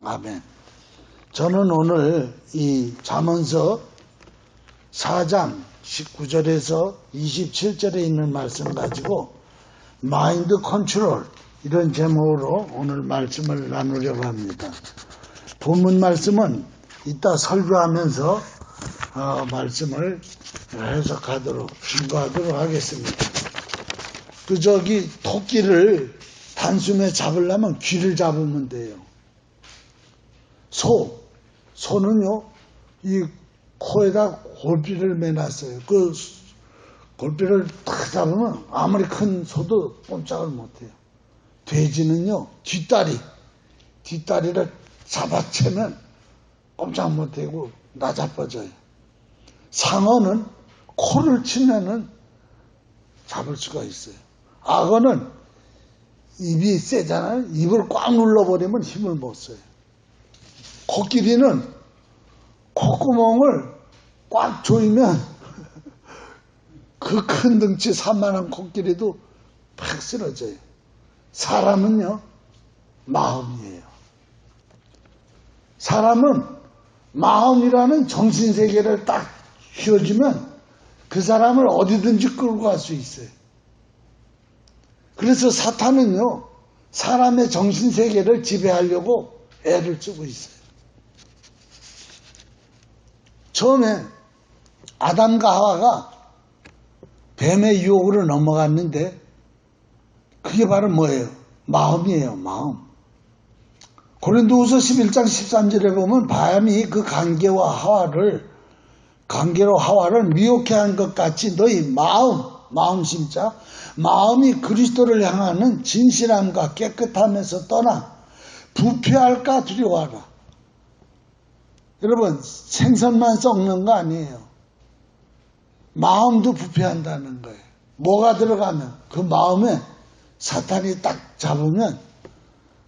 아멘. 저는 오늘 이 잠언서 4장 19절에서 27절에 있는 말씀 가지고 마인드 컨트롤 이런 제목으로 오늘 말씀을 나누려고 합니다. 본문 말씀은 이따 설교하면서 말씀을 해석하도록 신고하도록 하겠습니다. 토끼를 단숨에 잡으려면 귀를 잡으면 돼요. 소는요, 이 코에다 골비를 매놨어요. 그 골비를 딱 잡으면 아무리 큰 소도 꼼짝을 못해요. 돼지는요, 뒷다리를 잡아채면 꼼짝 못하고 나자빠져요. 상어는 코를 치면은 잡을 수가 있어요. 악어는 입이 세잖아요. 입을 꽉 눌러버리면 힘을 못 써요. 코끼리는 콧구멍을 꽉 조이면 그 큰 덩치 산만한 코끼리도 팍 쓰러져요. 사람은요, 마음이에요. 사람은 마음이라는 정신세계를 딱 휘어주면 그 사람을 어디든지 끌고 갈 수 있어요. 그래서 사탄은요, 사람의 정신세계를 지배하려고 애를 쓰고 있어요. 처음에 아담과 하와가 뱀의 유혹으로 넘어갔는데 그게 바로 뭐예요? 마음이에요. 마음. 고린도후서 11장 13절에 보면 뱀이 그 관계로 하와를 미혹해 한 것 같이 너희 마음심자 마음이 그리스도를 향하는 진실함과 깨끗함에서 떠나 부패할까 두려워하라. 여러분, 생선만 썩는 거 아니에요. 마음도 부패한다는 거예요. 뭐가 들어가면 그 마음에 사탄이 딱 잡으면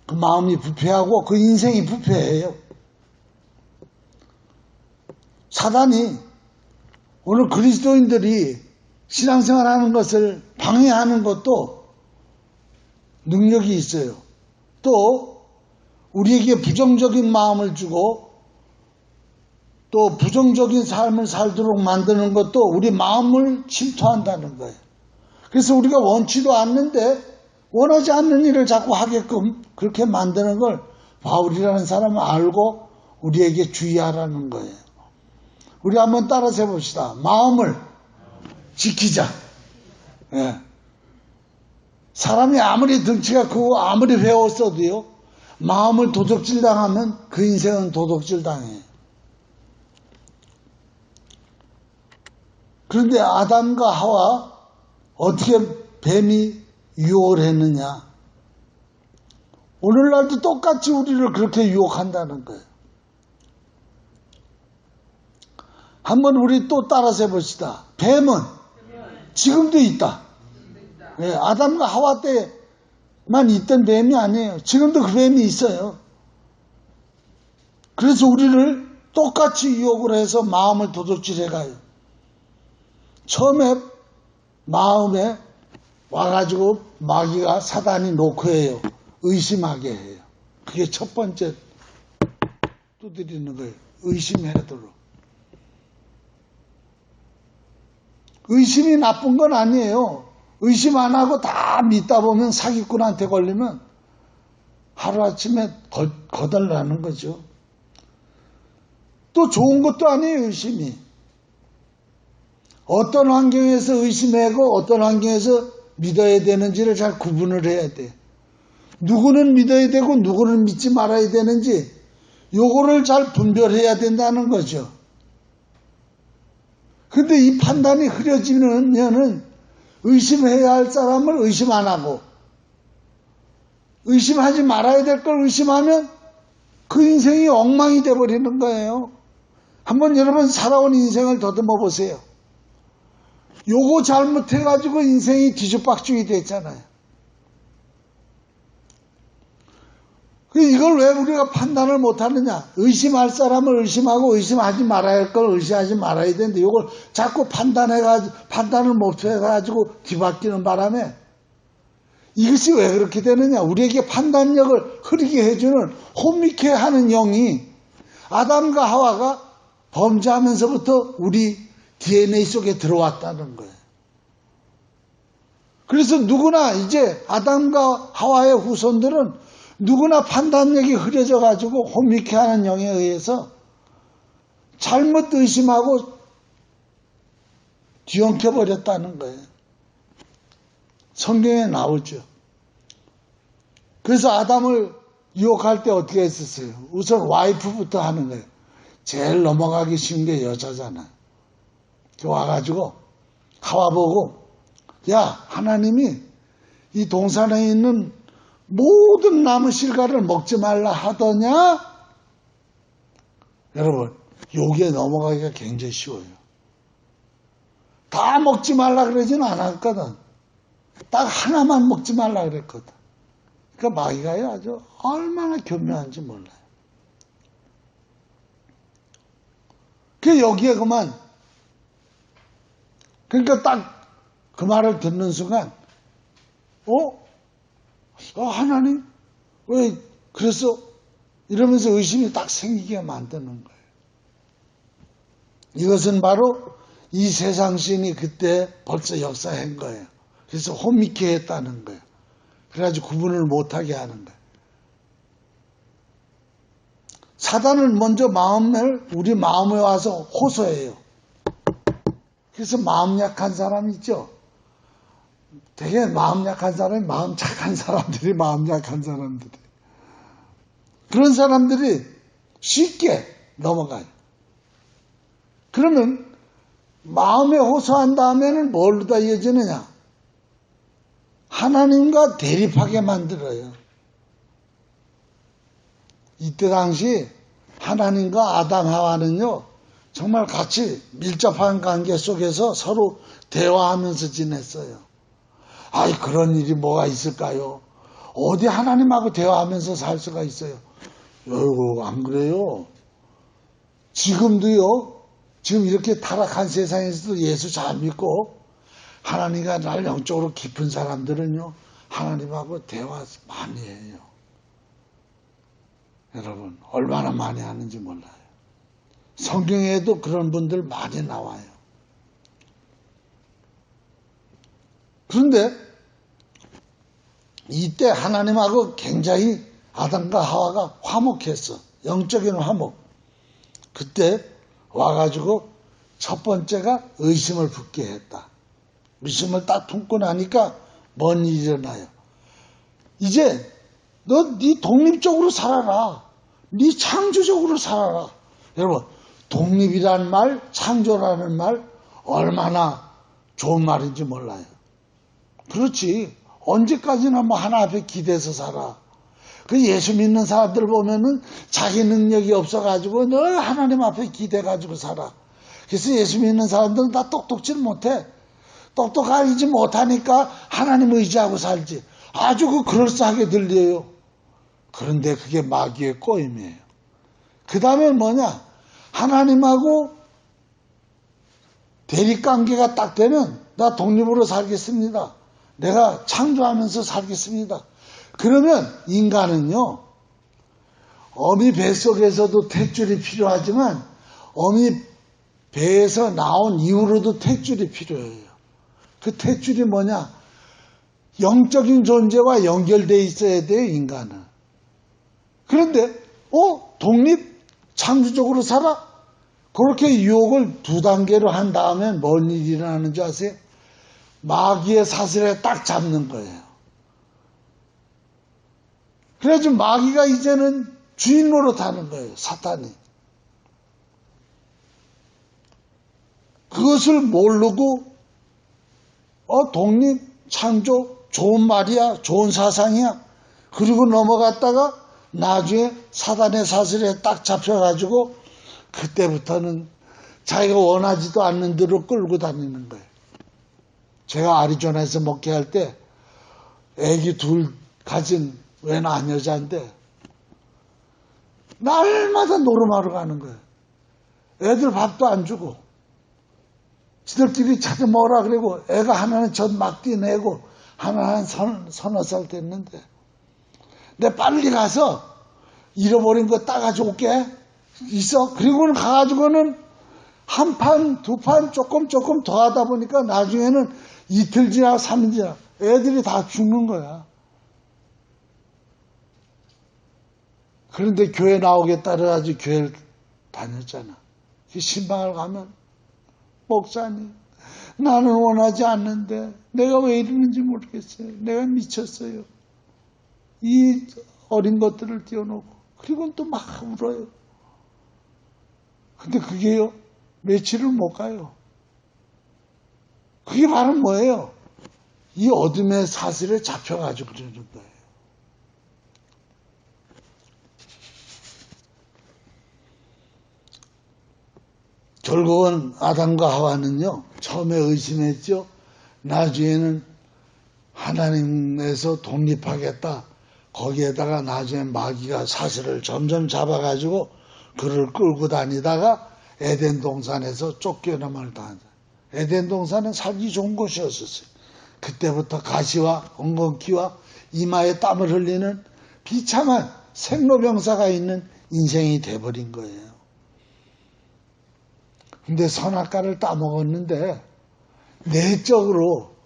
그 마음이 부패하고 그 인생이 부패해요. 사단이 오늘 그리스도인들이 신앙생활하는 것을 방해하는 것도 능력이 있어요. 또 우리에게 부정적인 마음을 주고 또 부정적인 삶을 살도록 만드는 것도 우리 마음을 침투한다는 거예요. 그래서 우리가 원치도 않는데 원하지 않는 일을 자꾸 하게끔 그렇게 만드는 걸 바울이라는 사람은 알고 우리에게 주의하라는 거예요. 우리 한번 따라서 해봅시다. 마음을 지키자. 예. 사람이 아무리 덩치가 크고 아무리 배웠어도요, 마음을 도둑질 당하면 그 인생은 도둑질 당해요. 그런데 아담과 하와 어떻게 뱀이 유혹을 했느냐? 오늘날도 똑같이 우리를 그렇게 유혹한다는 거예요. 한번 우리 또 따라서 해봅시다. 뱀은 지금도 있다. 네, 아담과 하와 때만 있던 뱀이 아니에요. 지금도 그 뱀이 있어요. 그래서 우리를 똑같이 유혹을 해서 마음을 도둑질해가요. 처음에 마음에 와가지고 마귀가 사단이 놓고 해요. 의심하게 해요. 그게 첫 번째 두드리는 거예요. 의심하도록. 의심이 나쁜 건 아니에요. 의심 안 하고 다 믿다 보면 사기꾼한테 걸리면 하루아침에 거덜나는 거죠. 또 좋은 것도 아니에요, 의심이. 어떤 환경에서 의심하고 어떤 환경에서 믿어야 되는지를 잘 구분을 해야 돼. 누구는 믿어야 되고 누구는 믿지 말아야 되는지 요거를 잘 분별해야 된다는 거죠. 근데 이 판단이 흐려지면은 의심해야 할 사람을 의심 안 하고 의심하지 말아야 될 걸 의심하면 그 인생이 엉망이 돼버리는 거예요. 한번 여러분 살아온 인생을 더듬어 보세요. 요거 잘못해가지고 인생이 뒤죽박죽이 됐잖아요. 이걸 왜 우리가 판단을 못하느냐? 의심할 사람을 의심하고 의심하지 말아야 할 걸 의심하지 말아야 되는데 이걸 자꾸 판단을 못해가지고 뒤바뀌는 바람에 이것이 왜 그렇게 되느냐? 우리에게 판단력을 흐리게 해주는 혼미케 하는 영이 아담과 하와가 범죄하면서부터 우리 DNA 속에 들어왔다는 거예요. 그래서 누구나 이제 아담과 하와의 후손들은 누구나 판단력이 흐려져 가지고 혼미케 하는 영에 의해서 잘못 의심하고 뒤엉켜 버렸다는 거예요. 성경에 나오죠. 그래서 아담을 유혹할 때 어떻게 했었어요? 우선 와이프부터 하는 거예요. 제일 넘어가기 쉬운 게 여자잖아. 와가지고 하와 보고, 야, 하나님이 이 동산에 있는 모든 나무 실과를 먹지 말라 하더냐? 여러분, 여기에 넘어가기가 굉장히 쉬워요. 다 먹지 말라 그러지는 않았거든. 딱 하나만 먹지 말라 그랬거든. 그러니까 마귀가 아주 얼마나 교묘한지 몰라요. 그 여기에 그만, 그러니까 딱 그 말을 듣는 순간, 하나님? 왜 그래서 이러면서 의심이 딱 생기게 만드는 거예요. 이것은 바로 이 세상 신이 그때 벌써 역사한 거예요. 그래서 혼미케 했다는 거예요. 그래가지고 구분을 못하게 하는 거예요. 사단은 먼저 우리 마음에 와서 호소해요. 그래서 마음 약한 사람 있죠? 되게 마음 약한 사람이 마음 착한 사람들이 마음 약한 사람들이. 그런 사람들이 쉽게 넘어가요. 그러면 마음에 호소한 다음에는 뭘로 다 이어지느냐? 하나님과 대립하게 만들어요. 이때 당시 하나님과 아담 하와는요, 정말 같이 밀접한 관계 속에서 서로 대화하면서 지냈어요. 아이, 그런 일이 뭐가 있을까요? 어디 하나님하고 대화하면서 살 수가 있어요? 어이구, 안 그래요? 지금도요, 지금 이렇게 타락한 세상에서도 예수 잘 믿고 하나님과 날 영적으로 깊은 사람들은요, 하나님하고 대화 많이 해요. 여러분, 얼마나 많이 하는지 몰라요. 성경에도 그런 분들 많이 나와요. 그런데 이때 하나님하고 굉장히 아담과 하와가 화목했어. 영적인 화목. 그때 와가지고 첫 번째가 의심을 품게 했다. 의심을 딱 품고 나니까 뭔 일이 일어나요. 이제 너 네 독립적으로 살아라. 네 창조적으로 살아라. 여러분, 독립이라는 말, 창조라는 말 얼마나 좋은 말인지 몰라요. 그렇지. 언제까지나 뭐 하나 앞에 기대서 살아. 그 예수 믿는 사람들 보면은 자기 능력이 없어가지고 늘 하나님 앞에 기대가지고 살아. 그래서 예수 믿는 사람들은 다 똑똑질 못해. 똑똑하지 못하니까 하나님 의지하고 살지. 아주 그럴싸하게 들려요. 그런데 그게 마귀의 꼬임이에요. 그 다음에 뭐냐? 하나님하고 대립관계가 딱 되면 나 독립으로 살겠습니다. 내가 창조하면서 살겠습니다. 그러면 인간은요, 어미 뱃속에서도 탯줄이 필요하지만 어미 배에서 나온 이후로도 탯줄이 필요해요. 그 탯줄이 뭐냐? 영적인 존재와 연결되어 있어야 돼요, 인간은. 그런데 독립? 창조적으로 살아? 그렇게 유혹을 2단계로 한 다음에 뭔 일이 일어나는 줄 아세요? 마귀의 사슬에 딱 잡는 거예요. 그래서 마귀가 이제는 주인 노릇하는 거예요, 사탄이. 그것을 모르고 독립, 창조, 좋은 말이야, 좋은 사상이야. 그리고 넘어갔다가 나중에 사단의 사슬에 딱 잡혀가지고 그때부터는 자기가 원하지도 않는 대로 끌고 다니는 거예요. 제가 아리조나에서 목회할 때 애기 2 가진 외나한 여자인데 날마다 노름하러 가는 거예요. 애들 밥도 안 주고 지들끼리 찾아 먹으라 그러고 애가 하나는 젖 막 띠내고 하나 서너 살 됐는데 내 빨리 가서 잃어버린 거 따가지고 올게 있어. 그리고는 가가지고는 한 판, 두 판 조금 더 하다 보니까 나중에는 이틀 지나 3일 지나 애들이 다 죽는 거야. 그런데 교회 나오겠다 그래가지고 교회를 다녔잖아. 신방을 가면 목사님 나는 원하지 않는데 내가 왜 이러는지 모르겠어요. 내가 미쳤어요. 이 어린 것들을 띄워놓고 그리고 또 막 울어요. 근데 그게요 며칠을 못 가요. 그게 바로 뭐예요? 이 어둠의 사슬에 잡혀가지고 그러는 거예요. 결국은 아담과 하와는요 처음에 의심했죠. 나중에는 하나님에서 독립하겠다. 거기에다가 나중에 마귀가 사슬을 점점 잡아가지고 그를 끌고 다니다가 에덴 동산에서 쫓겨남을 당한다. 에덴 동산은 살기 좋은 곳이었었어요. 그때부터 가시와 엉겅퀴와 이마에 땀을 흘리는 비참한 생로병사가 있는 인생이 돼버린 거예요. 근데 선악과를 따먹었는데 내적으로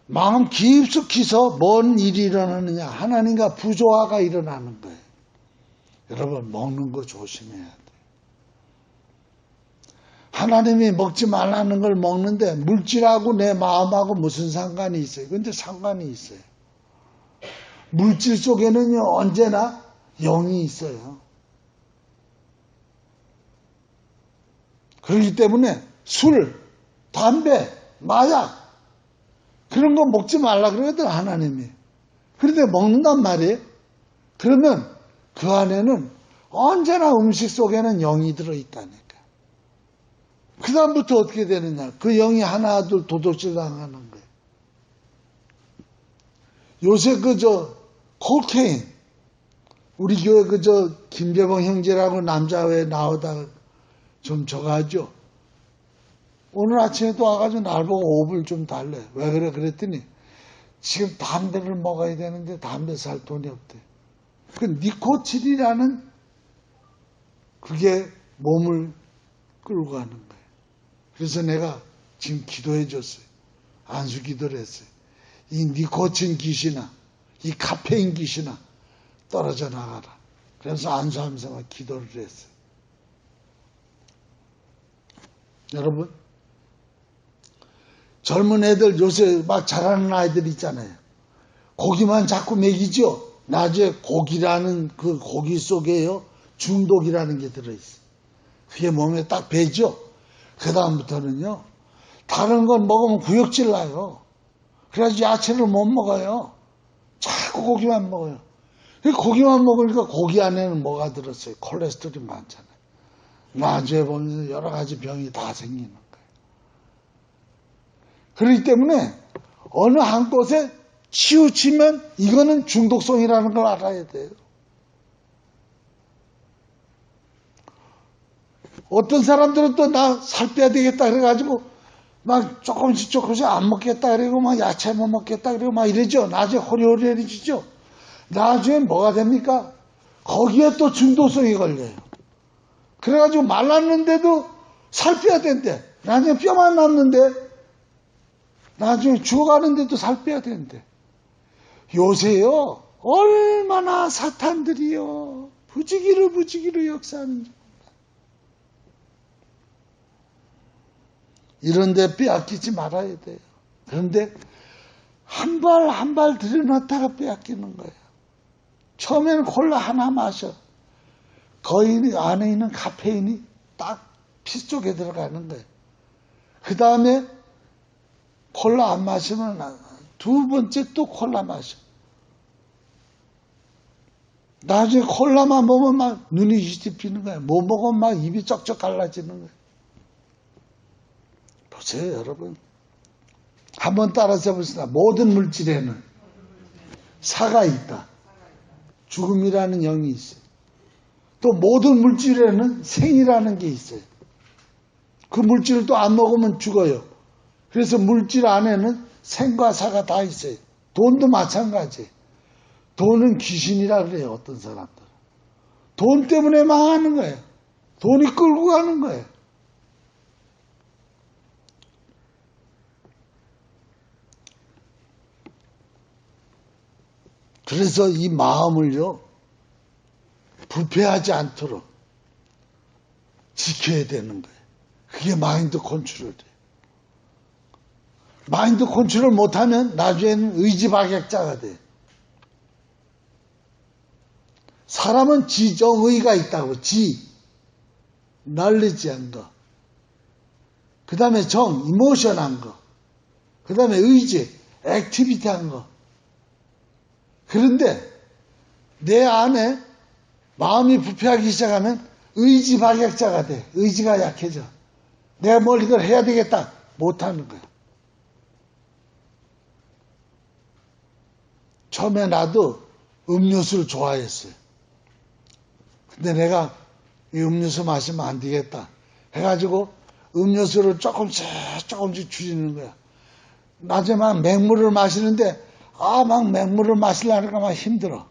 마음 깊숙이서 뭔 일이 일어나느냐. 하나님과 부조화가 일어나는 거예요. 여러분 먹는 거 조심해야 돼요. 하나님이 먹지 말라는 걸 먹는데 물질하고 내 마음하고 무슨 상관이 있어요? 근데 상관이 있어요. 물질 속에는요 언제나 영이 있어요. 그렇기 때문에 술, 담배, 마약 그런 거 먹지 말라 그러거든 하나님이. 그런데 먹는단 말이에요. 그러면 그 안에는 언제나 음식 속에는 영이 들어있다니까. 그 다음부터 어떻게 되느냐. 그 영이 하나 둘 도둑질 당하는 거예요. 요새 콜케인 우리 교회 김재봉 형제라고 남자회 나오다가 좀 저거 하죠. 오늘 아침에도 와가지고 날 보고 5불 좀 달래. 왜 그래? 그랬더니 지금 담배를 먹어야 되는데 담배 살 돈이 없대. 그 니코틴이라는 그게 몸을 끌고 가는 거예요. 그래서 내가 지금 기도해 줬어요. 안수 기도를 했어요. 이 니코틴 기시나 이 카페인 기시나 떨어져 나가라. 그래서 안수하면서 막 기도를 했어요. 여러분 젊은 애들 요새 막 자라는 아이들 있잖아요. 고기만 자꾸 먹이죠. 나중에 고기라는 그 고기 속에요 중독이라는 게 들어있어요. 그게 몸에 딱 배죠. 그 다음부터는요 다른 건 먹으면 구역질 나요. 그래서 야채를 못 먹어요. 자꾸 고기만 먹어요. 고기만 먹으니까 고기 안에는 뭐가 들었어요? 콜레스테롤이 많잖아요. 나중에 보면 여러 가지 병이 다 생기는 거예요. 그렇기 때문에 어느 한 곳에 치우치면 이거는 중독성이라는 걸 알아야 돼요. 어떤 사람들은 또 나 살 빼야 되겠다 그래가지고 막 조금씩 안 먹겠다 그러고 막 야채 못 먹겠다 그러고 막 이러죠. 나중에 호리호리해지죠. 나중에 뭐가 됩니까? 거기에 또 중독성이 걸려요. 그래가지고 말랐는데도 살 빼야 된대. 나중에 뼈만 남는데 나중에 죽어가는데도 살 빼야 되는데 요새요 얼마나 사탄들이요 부지기로 역사하는지 이런데 빼앗기지 말아야 돼요. 그런데 한 발 들여놨다가 빼앗기는 거예요. 처음에는 콜라 하나 마셔. 거의 안에 있는 카페인이 딱 피 속에 들어가는 거예요. 그 다음에 콜라 안 마시면 두 번째 또 콜라 마셔. 나중에 콜라만 먹으면 막 눈이 뒤집히는 거예요. 뭐 먹으면 막 입이 쩍쩍 갈라지는 거예요. 보세요, 여러분. 한번 따라서 봅시다. 모든 물질에는 사가 있다. 죽음이라는 영이 있어요. 또 모든 물질에는 생이라는 게 있어요. 그 물질을 또 안 먹으면 죽어요. 그래서 물질 안에는 생과 사가 다 있어요. 돈도 마찬가지. 돈은 귀신이라 그래요, 어떤 사람들은. 돈 때문에 망하는 거예요. 돈이 끌고 가는 거예요. 그래서 이 마음을요, 부패하지 않도록 지켜야 되는 거예요. 그게 마인드 컨트롤이에요. 마인드 컨트롤 못하면 나중에는 의지박약자가 돼요. 사람은 지정의가 있다고. knowledge한 거. 그 다음에 emotion한 거. 그 다음에 의지, 액티비티한 거. 그런데 내 안에 마음이 부패하기 시작하면 의지박약자가 돼. 의지가 약해져. 내가 뭘 이걸 해야 되겠다. 못하는 거야. 처음에 나도 음료수를 좋아했어요. 근데 내가 이 음료수 마시면 안 되겠다 해가지고 음료수를 조금씩 줄이는 거야. 낮에 막 맹물을 마시는데 막 맹물을 마시려니까 막 힘들어.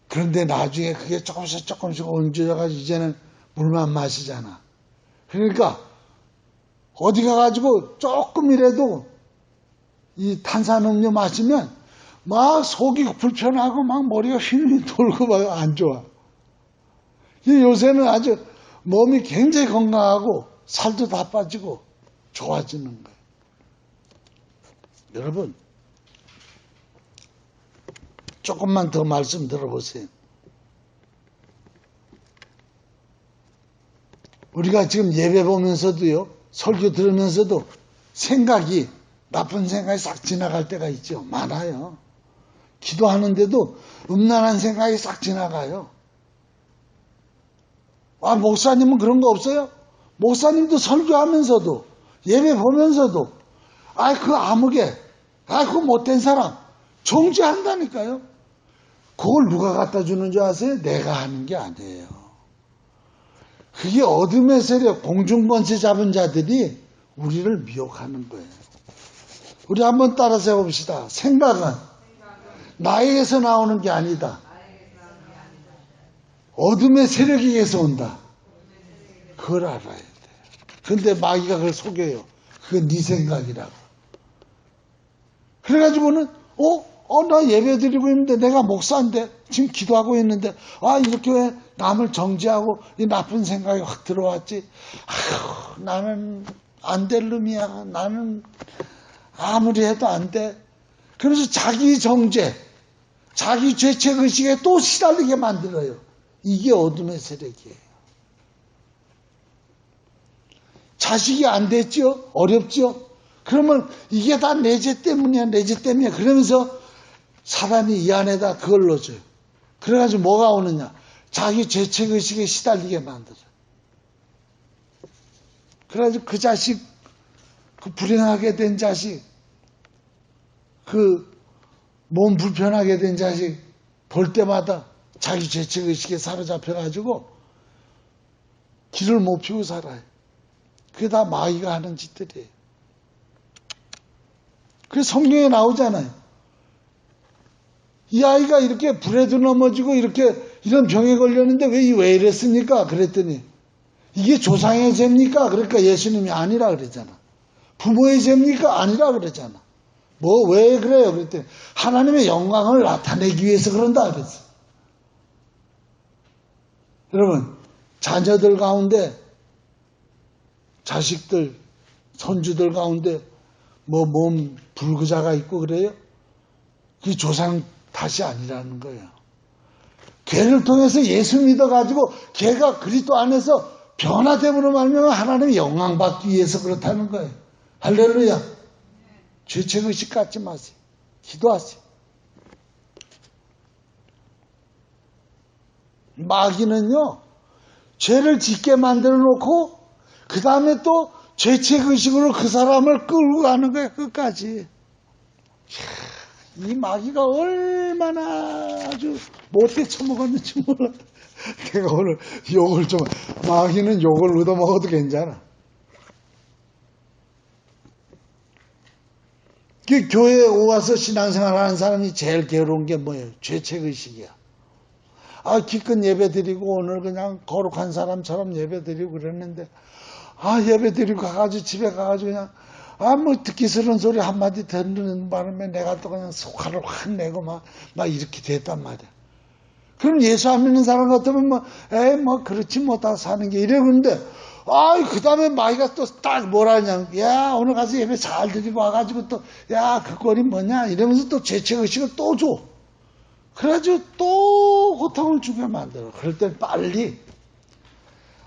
그런데 나중에 그게 조금씩 얹어져가지고 이제는 물만 마시잖아. 그러니까 어디 가가지고 조금이라도 이 탄산음료 마시면 막 속이 불편하고 막 머리가 휘휘 돌고 막 안 좋아. 요새는 아주 몸이 굉장히 건강하고 살도 다 빠지고 좋아지는 거예요. 여러분, 조금만 더 말씀 들어보세요. 우리가 지금 예배 보면서도요, 설교 들으면서도 생각이, 나쁜 생각이 싹 지나갈 때가 있죠. 많아요. 기도하는데도 음란한 생각이 싹 지나가요. 목사님은 그런 거 없어요? 목사님도 설교하면서도, 예배 보면서도, 그거 아무개, 그거 못된 사람, 정죄한다니까요. 그걸 누가 갖다 주는 줄 아세요? 내가 하는 게 아니에요. 그게 어둠의 세력, 공중권세 잡은 자들이 우리를 미혹하는 거예요. 우리 한번 따라서 해봅시다. 생각은 나에게서 나오는 게 아니다. 어둠의 세력에게서 온다. 그걸 알아야 돼. 근데 마귀가 그걸 속여요. 그건 네 생각이라고. 그래가지고는 나 예배 드리고 있는데 내가 목사인데 지금 기도하고 있는데 이렇게 왜 남을 정죄하고 이 나쁜 생각이 확 들어왔지. 나는 안 될 놈이야. 나는 아무리 해도 안 돼. 그래서 자기 정죄, 자기 죄책의식에 또 시달리게 만들어요. 이게 어둠의 세력이에요. 자식이 안 됐죠? 어렵죠? 그러면 이게 다 내 죄 때문이야, 내 죄 때문이야. 그러면서 사단이 이 안에다 그걸 넣어줘요. 그래가지고 뭐가 오느냐? 자기 죄책의식에 시달리게 만들어요. 그래가지고 그 자식, 그 불행하게 된 자식, 그 몸 불편하게 된 자식 볼 때마다 자기 죄책의식에 사로잡혀가지고 길을 못 피우고 살아요. 그게 다 마귀가 하는 짓들이에요. 그래서 성경에 나오잖아요. 이 아이가 이렇게 불에도 넘어지고 이런 병에 걸렸는데 왜 이랬습니까? 그랬더니 이게 조상의 죄입니까? 그러니까 예수님이 아니라 그랬잖아. 부모의 죄입니까? 아니라 그랬잖아. 왜 그래요? 그랬더니 하나님의 영광을 나타내기 위해서 그런다 그랬어. 여러분, 자녀들 가운데, 자식들, 손주들 가운데 몸 불구자가 있고 그래요? 그게 조상 탓이 아니라는 거예요. 걔를 통해서 예수 믿어가지고 걔가 그리스도 안에서 변화됨으로 말미암아 하나님의 영광 받기 위해서 그렇다는 거예요. 할렐루야. 죄책의식 갖지 마세요. 기도하세요. 마귀는요, 죄를 짓게 만들어 놓고 그 다음에 또 죄책의식으로 그 사람을 끌고 가는 거예요. 끝까지. 이 마귀가 얼마나 아주 못돼 처먹었는지 몰라. 내가 오늘 욕을 마귀는 욕을 얻어먹어도 괜찮아. 그 교회에 와서 신앙생활 하는 사람이 제일 괴로운 게 뭐예요? 죄책의식이야. 기껏 예배 드리고 오늘 그냥 거룩한 사람처럼 예배 드리고 그랬는데, 예배 드리고 가가지고 집에 가가지고 그냥, 뭐 듣기 싫은 소리 한마디 듣는 바람에 내가 또 그냥 화를 확 내고 막 이렇게 됐단 말이야. 그럼 예수 안 믿는 사람 같으면 그렇지 못하고 사는 게 이래. 그런데, 그 다음에 마이가 또 딱 뭐라냐. 야, 오늘 가서 예배 잘 드리고 와가지고 또, 야, 그 꼴이 뭐냐. 이러면서 또 죄책의식을 또 줘. 그래가지고 또 고통을 주게 만들어. 그럴 땐 빨리,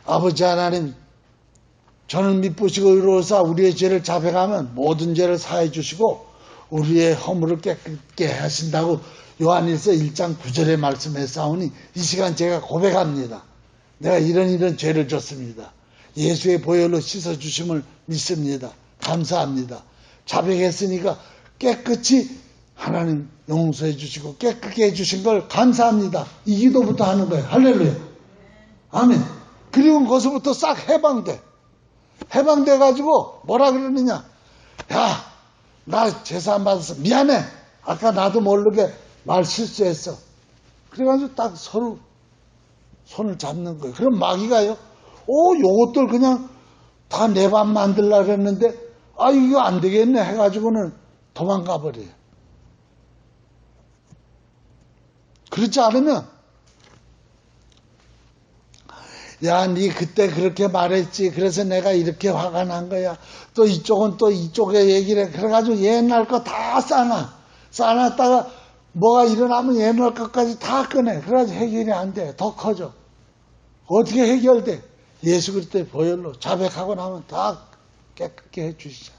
아버지 하나님, 저는 미쁘시고 의로우사 우리의 죄를 자백하면 모든 죄를 사해 주시고 우리의 허물을 깨끗게 하신다고 요한일서 1장 9절에 말씀했사오니 이 시간 제가 고백합니다. 내가 이런 죄를 졌습니다. 예수의 보혈로 씻어주심을 믿습니다. 감사합니다. 자백했으니까 깨끗이 하나님 용서해 주시고 깨끗게 해주신 걸 감사합니다. 이 기도부터 하는 거예요. 할렐루야. 아멘. 그리고 거기서부터 싹 해방돼. 해방돼가지고 뭐라 그러느냐. 야, 나 제사 안 받았어. 미안해. 아까 나도 모르게 말 실수했어. 그래가지고 딱 서로 손을 잡는 거예요. 그럼 마귀가요. 요것들 그냥 다 내 밥 만들려고 그랬는데 이거 안 되겠네 해가지고는 도망가 버려요. 그렇지 않으면 야, 니 그때 그렇게 말했지. 그래서 내가 이렇게 화가 난 거야. 또 이쪽은 또 이쪽에 얘기를 해. 그래가지고 옛날 거 다 쌓아놨다가 뭐가 일어나면 옛날 것까지 다 꺼내. 그래가지고 해결이 안 돼. 더 커져. 어떻게 해결돼? 예수 그리스도의 보혈로 자백하고 나면 다 깨끗게 해주시잖아.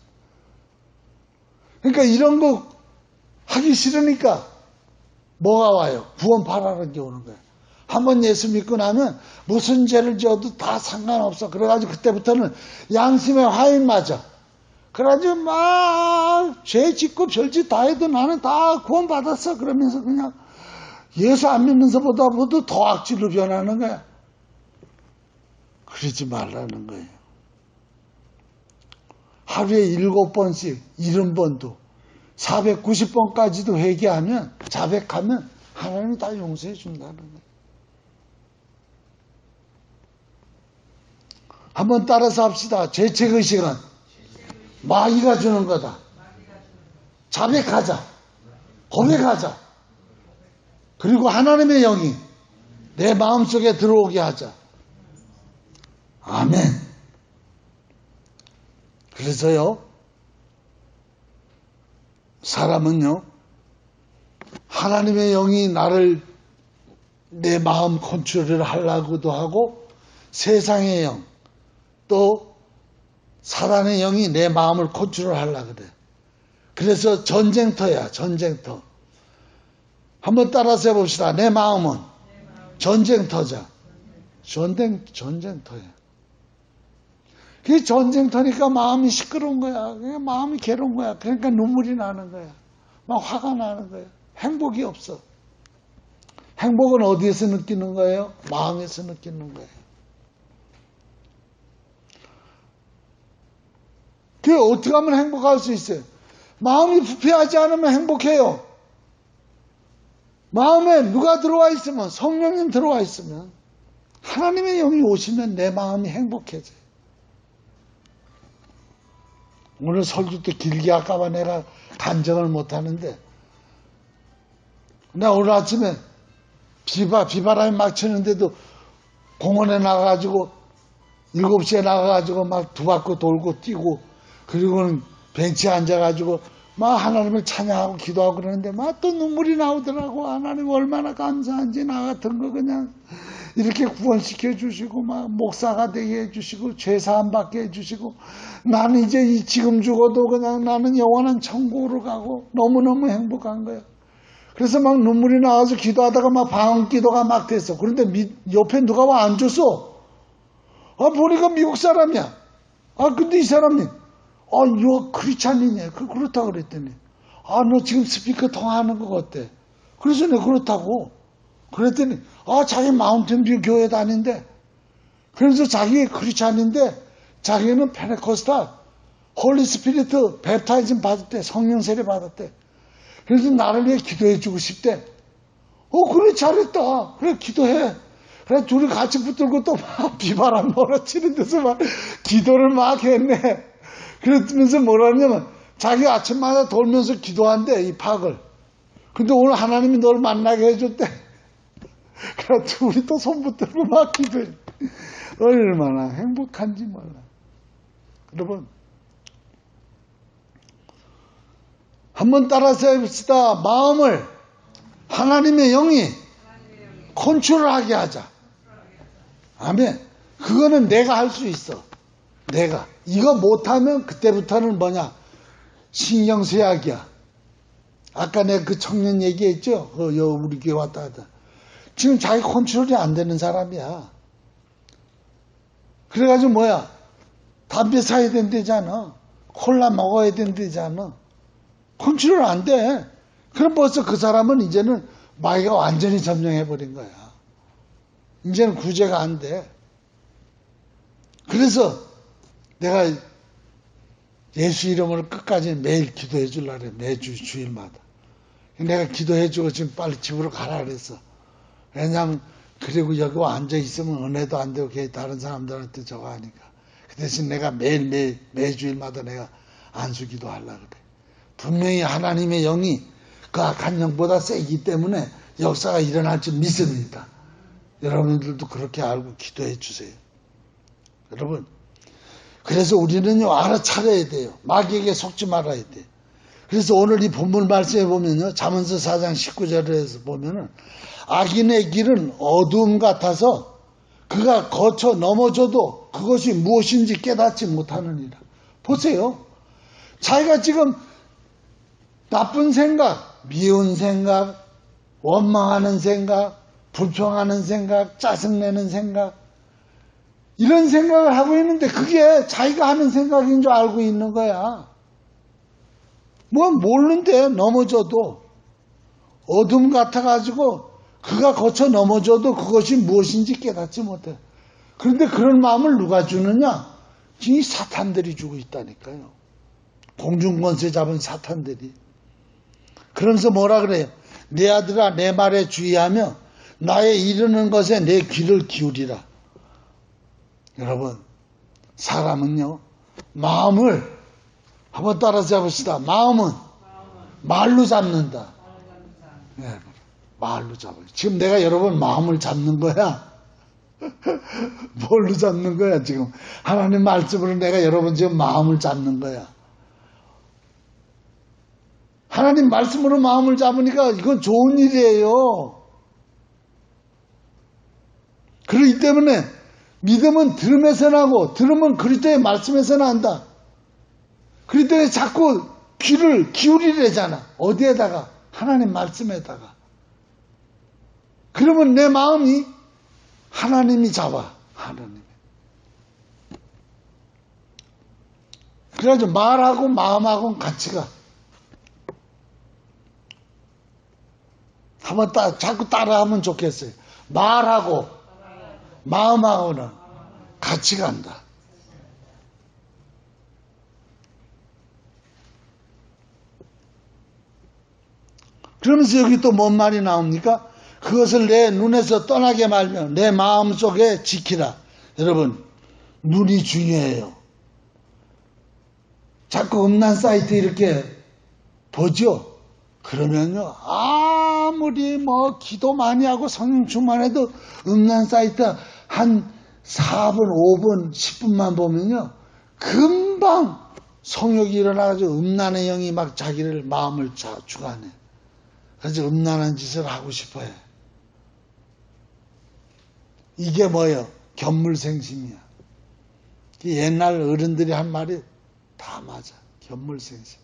그러니까 이런 거 하기 싫으니까 뭐가 와요? 구원파라는 게 오는 거야. 한번 예수 믿고 나면 무슨 죄를 지어도 다 상관없어. 그래가지고 그때부터는 양심의 화인 맞아. 그래가지고 막 죄 짓고 별짓 다 해도 나는 다 구원받았어. 그러면서 그냥 예수 안 믿는서보다도 더 악질로 변하는 거야. 그러지 말라는 거예요. 하루에 7번씩 70번도 490번까지도 회개하면 자백하면 하나님이 다 용서해 준다는 거예요. 한번 따라서 합시다. 죄책의식은 마귀가 주는 거다. 자백하자. 고백하자. 그리고 하나님의 영이 내 마음속에 들어오게 하자. 아멘. 그래서요, 사람은요, 하나님의 영이 나를 내 마음 컨트롤을 하려고도 하고 세상의 영, 또 사단의 영이 내 마음을 컨트롤 하려고 그래. 그래서 전쟁터야, 전쟁터. 한번 따라서 해봅시다. 내 마음은 전쟁터자. 전쟁터야. 그게 전쟁터니까 마음이 시끄러운 거야. 마음이 괴로운 거야. 그러니까 눈물이 나는 거야. 막 화가 나는 거야. 행복이 없어. 행복은 어디에서 느끼는 거예요? 마음에서 느끼는 거예요. 그게 어떻게 하면 행복할 수 있어요? 마음이 부패하지 않으면 행복해요. 마음에 누가 들어와 있으면, 성령님 들어와 있으면, 하나님의 영이 오시면 내 마음이 행복해져요. 오늘 설교 때 길게 할까봐 내가 간증을 못하는데, 나 오늘 아침에 비바람이 막 치는데도 공원에 나가가지고 7시에 나가가지고 막 두 바퀴 돌고 뛰고, 그리고는 벤치에 앉아가지고 막 하나님을 찬양하고 기도하고 그러는데 막 또 눈물이 나오더라고. 하나님 얼마나 감사한지. 나 같은 거 그냥 이렇게 구원시켜 주시고 막 목사가 되게 해주시고 죄사함 받게 해주시고, 나는 이제 지금 죽어도 그냥 나는 영원한 천국으로 가고 너무너무 행복한 거야. 그래서 막 눈물이 나와서 기도하다가 막 방언 기도가 막 됐어. 그런데 옆에 누가 와 앉았어. 보니까 미국 사람이야. 근데 이 사람이 너 크리스찬이네. 그렇다고 그랬더니, 너 지금 스피커 통화하는 거 어때? 그래서 내가 그렇다고. 그랬더니, 자기 마운틴뷰 교회 다닌대. 그래서 자기 크리스찬인데, 자기는 페네코스탈. 홀리 스피리트 베프타이즘 받을 때, 성령 세례 받을 때. 그래서 나를 위해 기도해 주고 싶대. 그래, 잘했다. 그래, 기도해. 그래, 둘이 같이 붙들고 또 막 비바람 몰아치는 데서 막 기도를 막 했네. 그러면서 뭐라 하냐면, 자기 아침마다 돌면서 기도한대, 이 팍을. 근데 오늘 하나님이 널 만나게 해줬대. 그래, 둘이 또 손 붙들고 막 기도해. 얼마나 행복한지 몰라. 여러분, 한번 따라서 해봅시다. 마음을 하나님의 영이 컨트롤하게 하자. 아멘. 그거는 내가 할 수 있어. 내가. 이거 못하면 그때부터는 뭐냐? 신경쇠약이야. 아까 내가 그 청년 얘기했죠? 우리 교회 왔다 갔다. 지금 자기 컨트롤이 안 되는 사람이야. 그래가지고 뭐야? 담배 사야 된다잖아. 콜라 먹어야 된다잖아. 컨트롤 안 돼. 그럼 벌써 그 사람은 이제는 마귀가 완전히 점령해버린 거야. 이제는 구제가 안 돼. 그래서 내가 예수 이름으로 끝까지 매일 기도해 주려고 그래. 매주 주일마다. 내가 기도해주고 지금 빨리 집으로 가라 그랬어. 왜냐하면 그리고 여기 앉아 있으면 은혜도 안 되고 다른 사람들한테 저거 하니까. 그 대신 내가 매주일마다 내가 안수기도 하려고 그래. 분명히 하나님의 영이 그 악한 영보다 세기 때문에 역사가 일어날 줄 믿습니다. 여러분들도 그렇게 알고 기도해 주세요. 여러분, 그래서 우리는요, 알아차려야 돼요. 마귀에게 속지 말아야 돼요. 그래서 오늘 이 본문 말씀에 보면요, 잠언서 4장 19절에서 보면은, 악인의 길은 어두움 같아서 그가 거쳐 넘어져도 그것이 무엇인지 깨닫지 못하느니라. 보세요. 자기가 지금 나쁜 생각, 미운 생각, 원망하는 생각, 불평하는 생각, 짜증내는 생각, 이런 생각을 하고 있는데 그게 자기가 하는 생각인 줄 알고 있는 거야. 뭐 모르는데 넘어져도 어둠 같아가지고 그가 거쳐 넘어져도 그것이 무엇인지 깨닫지 못해. 그런데 그런 마음을 누가 주느냐? 이 사탄들이 주고 있다니까요. 공중권세 잡은 사탄들이. 그러면서 뭐라 그래요? 내 아들아 내 말에 주의하며 나의 이르는 것에 내 귀를 기울이라. 여러분, 사람은요, 마음을 한번 따라서 잡읍시다. 마음은 말로 잡는다. 네, 말로 잡아요. 지금 내가 여러분 마음을 잡는 거야. 뭘로 잡는 거야 지금? 하나님 말씀으로 내가 여러분 지금 마음을 잡는 거야. 하나님 말씀으로 마음을 잡으니까 이건 좋은 일이에요. 그렇기 때문에 믿음은 들음에서 나고 들음은 그리스도의 말씀에서 난다. 그렇기 때문에 자꾸 귀를 기울이래잖아. 어디에다가? 하나님 말씀에다가. 그러면 내 마음이 하나님이 잡아. 하나님. 그래가지고 말하고 마음하고는 같이 가. 한번 자꾸 따라하면 좋겠어요. 말하고 마음하고는 같이 간다. 그러면서 여기 또 뭔 말이 나옵니까? 그것을 내 눈에서 떠나게 말며 내 마음 속에 지키라. 여러분, 눈이 중요해요. 자꾸 음란 사이트 이렇게 보죠? 그러면요, 아무리 뭐 기도 많이 하고 성령 충만해도 음란 사이트 한 4분, 5분, 10분만 보면요, 금방 성욕이 일어나가지고 음란의 영이 막 자기를 마음을 주관해. 그래서 음란한 짓을 하고 싶어 해. 이게 뭐예요? 견물생심이야. 옛날 어른들이 한 말이 다 맞아. 견물생심.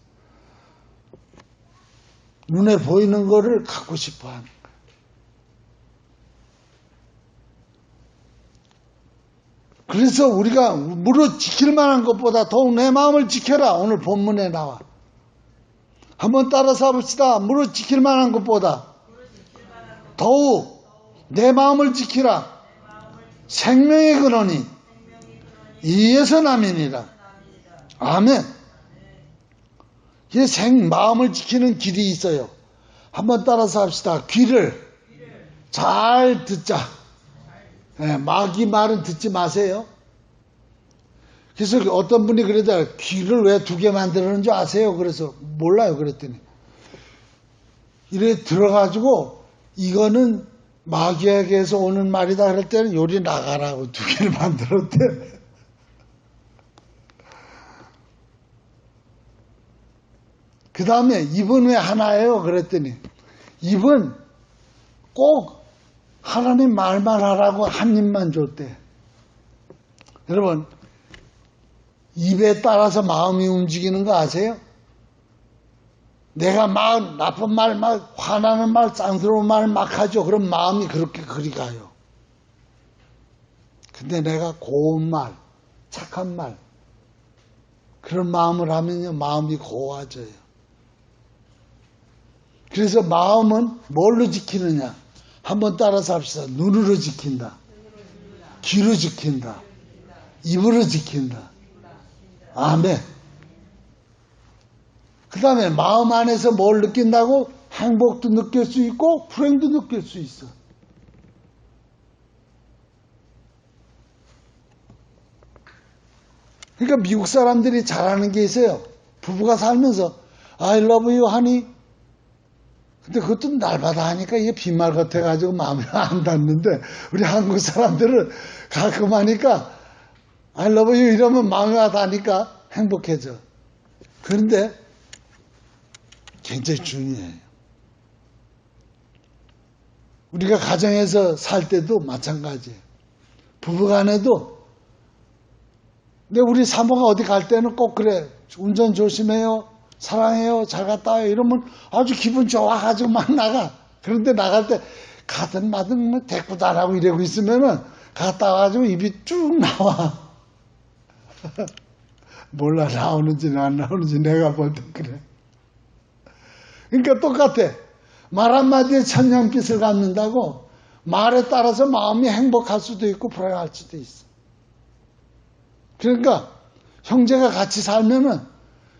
눈에 보이는 거를 갖고 싶어 하는 거야. 그래서 우리가 무릇 지킬 만한 것보다 더욱 내 마음을 지켜라. 오늘 본문에 나와. 한번 따라서 봅시다. 무릇 지킬 만한 것보다 더욱 내 마음을 지키라. 생명의 근원이 이에서 남이니라. 아멘. 마음을 지키는 길이 있어요. 한번 따라서 합시다. 귀를 잘 듣자. 마귀 말은 듣지 마세요. 그래서 어떤 분이 그러더라. 귀를 왜 2개 만들었는 줄 아세요? 그래서 몰라요. 그랬더니 이래 들어가지고 이거는 마귀에게서 오는 말이다 그럴 때는 요리 나가라고 2개를 만들었대. 그 다음에 입은 왜 하나예요? 그랬더니 입은 꼭 하나님 말만 하라고 한 입만 줬대. 여러분, 입에 따라서 마음이 움직이는 거 아세요? 내가 막 나쁜 말, 막 화나는 말, 쌍스러운 말 막 하죠. 그럼 마음이 그렇게 그리 가요. 근데 내가 고운 말, 착한 말, 그런 마음을 하면요, 마음이 고와져요. 그래서 마음은 뭘로 지키느냐? 한번 따라서 합시다. 눈으로 지킨다. 귀로 지킨다. 입으로 지킨다. 아멘. 그 다음에 마음 안에서 뭘 느낀다고? 행복도 느낄 수 있고 불행도 느낄 수 있어. 그러니까 미국 사람들이 잘하는 게 있어요. 부부가 살면서 I love you honey. 근데 그것도 날마다 하니까 이게 빈말 같아가지고 마음에 안 닿는데 우리 한국 사람들은 가끔 하니까 I love you 이러면 마음에 닿으니까 행복해져. 그런데 굉장히 중요해요. 우리가 가정에서 살 때도 마찬가지예요. 부부간에도. 근데 우리 사모가 어디 갈 때는 꼭 그래. 운전 조심해요. 사랑해요. 잘 갔다 와요. 이러면 아주 기분 좋아가지고 막 나가. 그런데 나갈 때 가든 마든 대꾸도 안 하고 이러고 있으면은 갔다 와가지고 입이 쭉 나와. 몰라, 나오는지 안 나오는지 내가 볼 때 그래. 그러니까 똑같아. 말 한마디에 천냥빚을 갚는다고. 말에 따라서 마음이 행복할 수도 있고 불행할 수도 있어. 그러니까 형제가 같이 살면은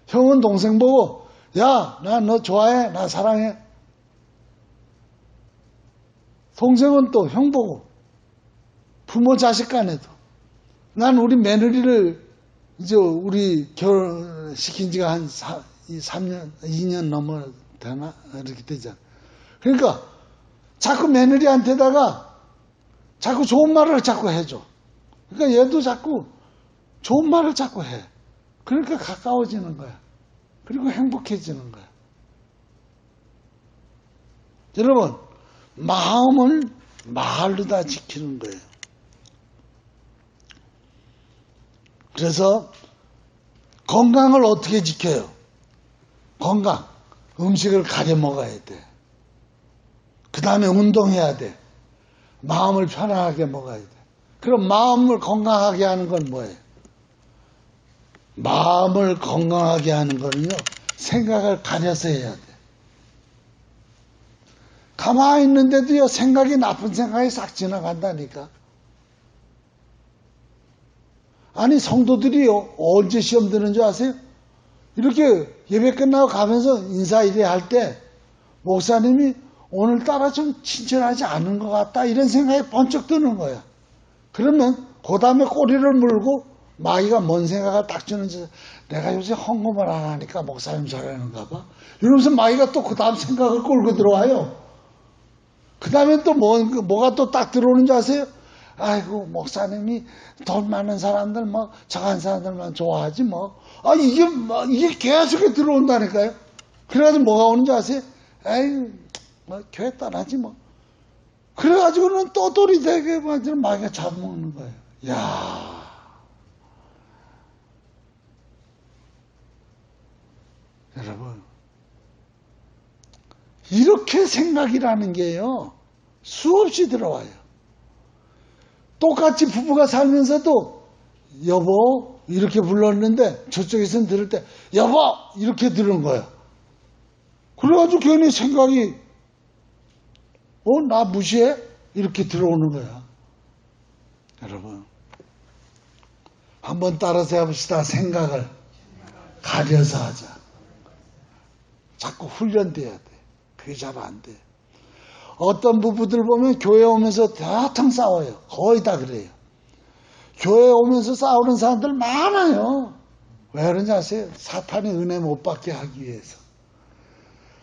형은 동생 보고 야, 나 너 좋아해? 나 사랑해? 동생은 또 형 보고 부모 자식 간에도 난 우리 며느리를 이제 우리 결혼시킨 지가 한 3년, 2년 넘어 되나? 이렇게 되잖아. 그러니까 자꾸 며느리한테다가 자꾸 좋은 말을 자꾸 해줘. 그러니까 얘도 자꾸 좋은 말을 자꾸 해. 그러니까 가까워지는 거야. 그리고 행복해지는 거야. 여러분, 마음을 말로 다 지키는 거예요. 그래서 건강을 어떻게 지켜요? 건강. 음식을 가려 먹어야 돼. 그 다음에 운동해야 돼. 마음을 편안하게 먹어야 돼. 그럼 마음을 건강하게 하는 건 뭐예요? 마음을 건강하게 하는 거는요, 생각을 가려서 해야 돼. 가만히 있는데도요, 생각이 나쁜 생각이 싹 지나간다니까. 아니, 성도들이요, 언제 시험 드는 줄 아세요? 이렇게 예배 끝나고 가면서 인사 이래 할 때, 목사님이 오늘따라 좀 친절하지 않은 것 같다, 이런 생각이 번쩍 드는 거야. 그러면, 그 다음에 꼬리를 물고, 마귀가 뭔 생각을 딱 주는지, 내가 요새 헌금을 안 하니까 목사님 잘하는가 봐. 이러면서 마귀가 또 그 다음 생각을 끌고 들어와요. 그 다음에 또 뭐가 또 딱 들어오는 줄 아세요? 아이고, 목사님이 돈 많은 사람들, 저한 사람들만 좋아하지 뭐. 이게 계속 들어온다니까요. 그래가지고 뭐가 오는 줄 아세요? 에이, 교회 떠나지 뭐. 그래가지고는 또돌이 되게 마귀가 잡아먹는 거예요. 야. 여러분, 이렇게 생각이라는 게요, 수없이 들어와요. 똑같이 부부가 살면서도, 여보, 이렇게 불렀는데, 저쪽에서는 들을 때, 여보! 이렇게 들은 거야. 그래가지고 괜히 생각이, 나 무시해? 이렇게 들어오는 거야. 여러분, 한번 따라서 해봅시다. 생각을 가려서 하자. 자꾸 훈련돼야 돼. 그게 잘 안 돼. 어떤 부부들 보면 교회 오면서 대탕 싸워요. 거의 다 그래요. 교회 오면서 싸우는 사람들 많아요. 왜 그런지 아세요? 사탄이 은혜 못 받게 하기 위해서.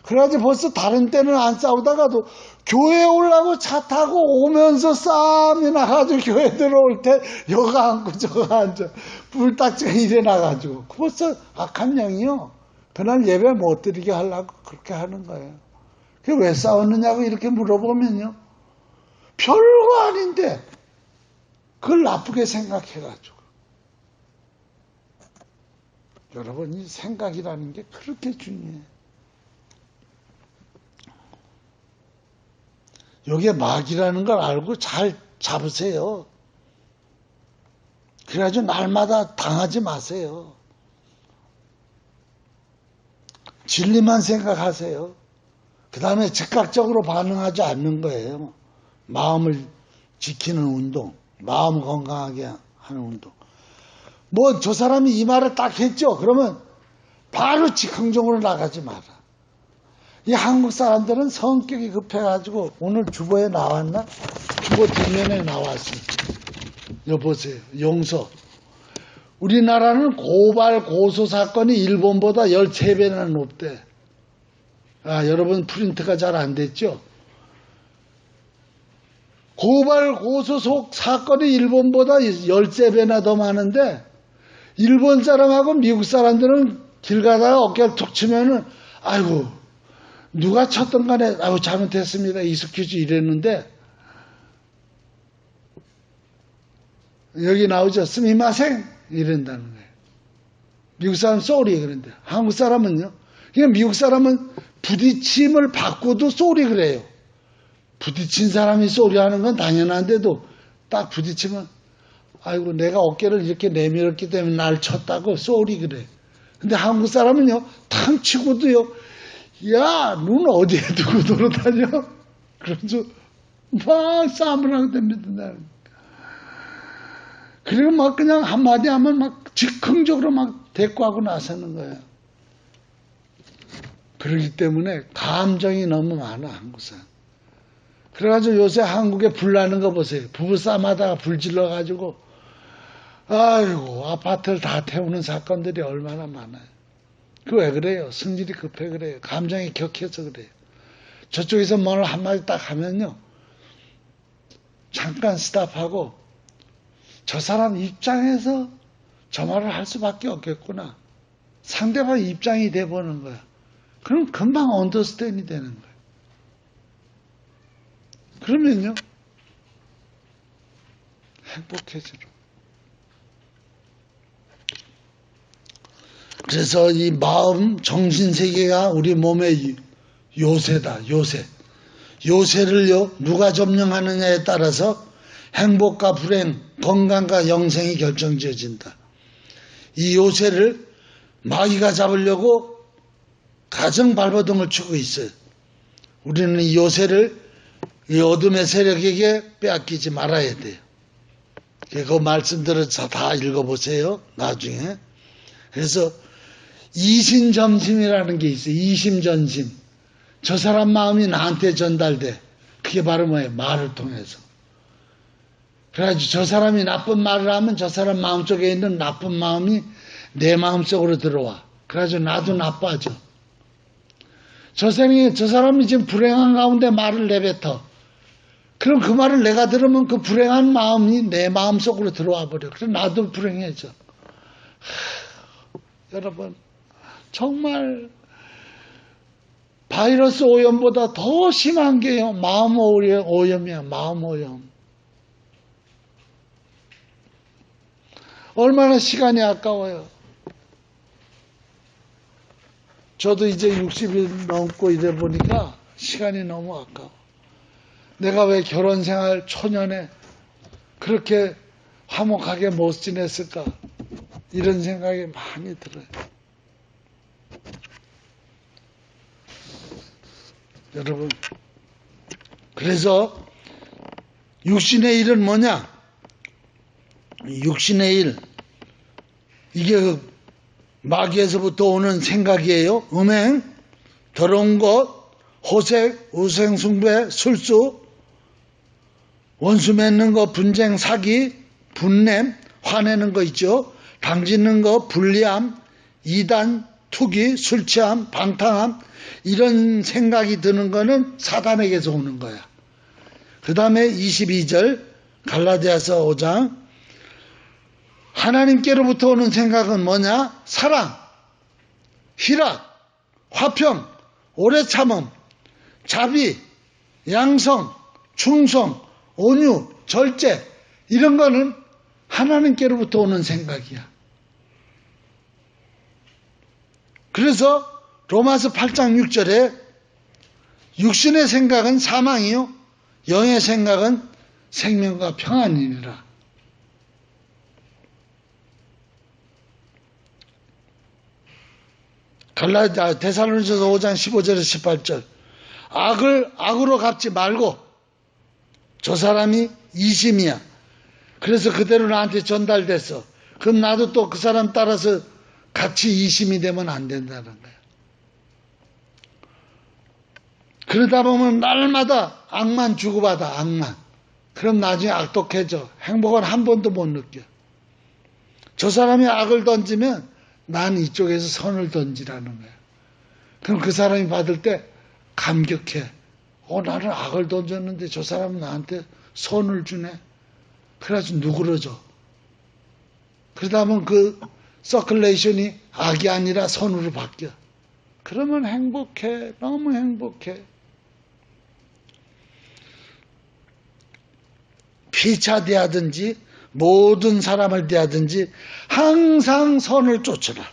그래가지고 벌써 다른 때는 안 싸우다가도 교회 오려고 차 타고 오면서 싸움이 나가지고 교회 들어올 때 여가 앉고 저가 앉아 불딱지가 이래 나가지고 벌써 악한 영이요. 그날 예배 못 드리게 하려고 그렇게 하는 거예요. 그게 왜 싸웠느냐고 이렇게 물어보면요. 별거 아닌데 그걸 나쁘게 생각해가지고. 여러분, 이 생각이라는 게 그렇게 중요해요. 여기에 마귀라는 걸 알고 잘 잡으세요. 그래가지고 날마다 당하지 마세요. 진리만 생각하세요. 그 다음에 즉각적으로 반응하지 않는 거예요. 마음을 지키는 운동, 마음 건강하게 하는 운동. 뭐 저 사람이 이 말을 딱 했죠. 그러면 바로 즉흥적으로 나가지 마라. 이 한국 사람들은 성격이 급해가지고 오늘 주보에 나왔나? 주보 뒷면에 나왔어요. 여보세요. 용서. 우리나라는 고발 고소 사건이 일본보다 13배나 높대. 아, 여러분 프린트가 잘 안 됐죠? 고발 고소 사건이 일본보다 13배나 더 많은데 일본 사람하고 미국 사람들은 길 가다가 어깨를 툭 치면은 아이고 누가 쳤던 간에 아이고 잘못했습니다. 이스큐즈 이랬는데 여기 나오죠. 스미마생 이런다는 거예요. 미국 사람 쏘리 그런데 한국 사람은요. 그냥 미국 사람은 부딪힘을 받고도 쏘리 그래요. 부딪힌 사람이 쏘리 하는 건 당연한데도 딱 부딪히면 아이고 내가 어깨를 이렇게 내밀었기 때문에 날 쳤다고 쏘리 그래. 근데 한국 사람은요. 탕 치고도요. 야, 눈 어디에 두고 돌아다녀? 그러면서 막 싸움을 하게 됩니다. 그리고 막 그냥 한마디 하면 막 즉흥적으로 막 대꾸하고 나서는 거예요. 그렇기 때문에 감정이 너무 많아, 한국 사람. 그래가지고 요새 한국에 불 나는 거 보세요. 부부싸움 하다가 불 질러가지고 아이고 아파트를 다 태우는 사건들이 얼마나 많아요. 그 왜 그래요? 성질이 급해 그래요. 감정이 격해서 그래요. 저쪽에서 뭘 한마디 딱 하면요. 잠깐 스탑하고 저 사람 입장에서 저 말을 할 수밖에 없겠구나. 상대방 입장이 돼보는 거야. 그럼 금방 언더스탠이 되는 거예요. 그러면요. 행복해지죠. 그래서 이 마음, 정신세계가 우리 몸의 요새다, 요새. 요새를요, 누가 점령하느냐에 따라서 행복과 불행, 건강과 영생이 결정지어진다. 이 요새를 마귀가 잡으려고 가정 발버둥을 치고 있어요. 우리는 이 요새를 이 어둠의 세력에게 빼앗기지 말아야 돼요. 그 말씀들을 다 읽어보세요. 나중에. 그래서 이심전심이라는 게 있어요. 이심전심. 저 사람 마음이 나한테 전달돼. 그게 바로 뭐예요? 말을 통해서. 그래가지고 저 사람이 나쁜 말을 하면 저 사람 마음속에 있는 나쁜 마음이 내 마음속으로 들어와. 그래가지고 나도 나빠져. 저 사람이 지금 불행한 가운데 말을 내뱉어. 그럼 그 말을 내가 들으면 그 불행한 마음이 내 마음속으로 들어와 버려. 그래서 나도 불행해져. 여러분 정말 바이러스 오염보다 더 심한 게요. 마음 오염이야. 마음 오염. 얼마나 시간이 아까워요. 저도 이제 60일 넘고 이래 보니까 시간이 너무 아까워. 내가 왜 결혼 생활 초년에 그렇게 화목하게 못 지냈을까? 이런 생각이 많이 들어요. 여러분, 그래서 육신의 일은 뭐냐? 육신의 일, 이게 마귀에서부터 오는 생각이에요. 음행, 더러운 것, 호색, 우생숭배, 술수, 원수 맺는 거, 분쟁, 사기, 분냄, 화내는 거 있죠. 당짓는 거, 불리함, 이단, 투기, 술 취함, 방탕함, 이런 생각이 드는 거는 사단에게서 오는 거야. 그 다음에 22절 갈라디아서 5장, 하나님께로부터 오는 생각은 뭐냐? 사랑, 희락, 화평, 오래 참음, 자비, 양성, 충성, 온유, 절제, 이런 거는 하나님께로부터 오는 생각이야. 그래서 로마서 8장 6절에 육신의 생각은 사망이요 영의 생각은 생명과 평안이니라. 데살로니가서 5장 15절에서 18절, 악을 악으로 갚지 말고, 저 사람이 이심이야. 그래서 그대로 나한테 전달됐어. 그럼 나도 또 그 사람 따라서 같이 이심이 되면 안 된다는 거야. 그러다 보면 날마다 악만 주고받아, 악만. 그럼 나중에 악독해져. 행복은 한 번도 못 느껴. 저 사람이 악을 던지면 난 이쪽에서 선을 던지라는 거야. 그럼 그 사람이 받을 때 감격해. 나는 악을 던졌는데 저 사람은 나한테 선을 주네. 그래가지고 누그러져. 그러다 보면 그 서큘레이션이 악이 아니라 선으로 바뀌어. 그러면 행복해. 너무 행복해. 피차 대하든지 모든 사람을 대하든지 항상 선을 쫓아라.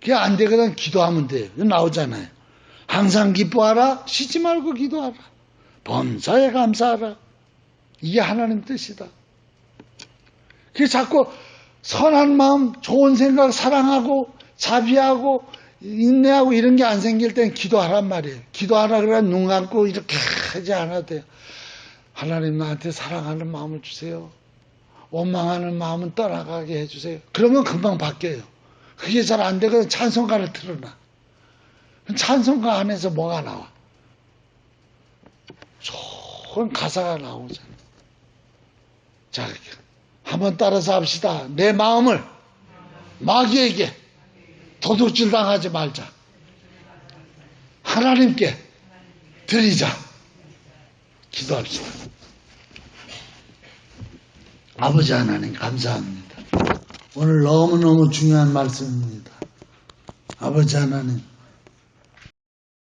그게 안 되거든 기도하면 돼요. 나오잖아요. 항상 기뻐하라. 쉬지 말고 기도하라. 범사에 감사하라. 이게 하나님 뜻이다. 그게 자꾸 선한 마음, 좋은 생각, 사랑하고 자비하고 인내하고 이런 게 안 생길 땐 기도하란 말이에요. 기도하라 그러면 눈 감고 이렇게 하지 않아도 돼요. 하나님 나한테 사랑하는 마음을 주세요. 원망하는 마음은 떠나가게 해주세요. 그러면 금방 바뀌어요. 그게 잘 안 되거든 찬송가를 틀어놔. 찬송가 안에서 뭐가 나와? 좋은 가사가 나오잖아. 자, 한번 따라서 합시다. 내 마음을 마귀에게 도둑질 당하지 말자. 하나님께 드리자. 기도합시다. 아버지 하나님 감사합니다. 오늘 너무너무 중요한 말씀입니다. 아버지 하나님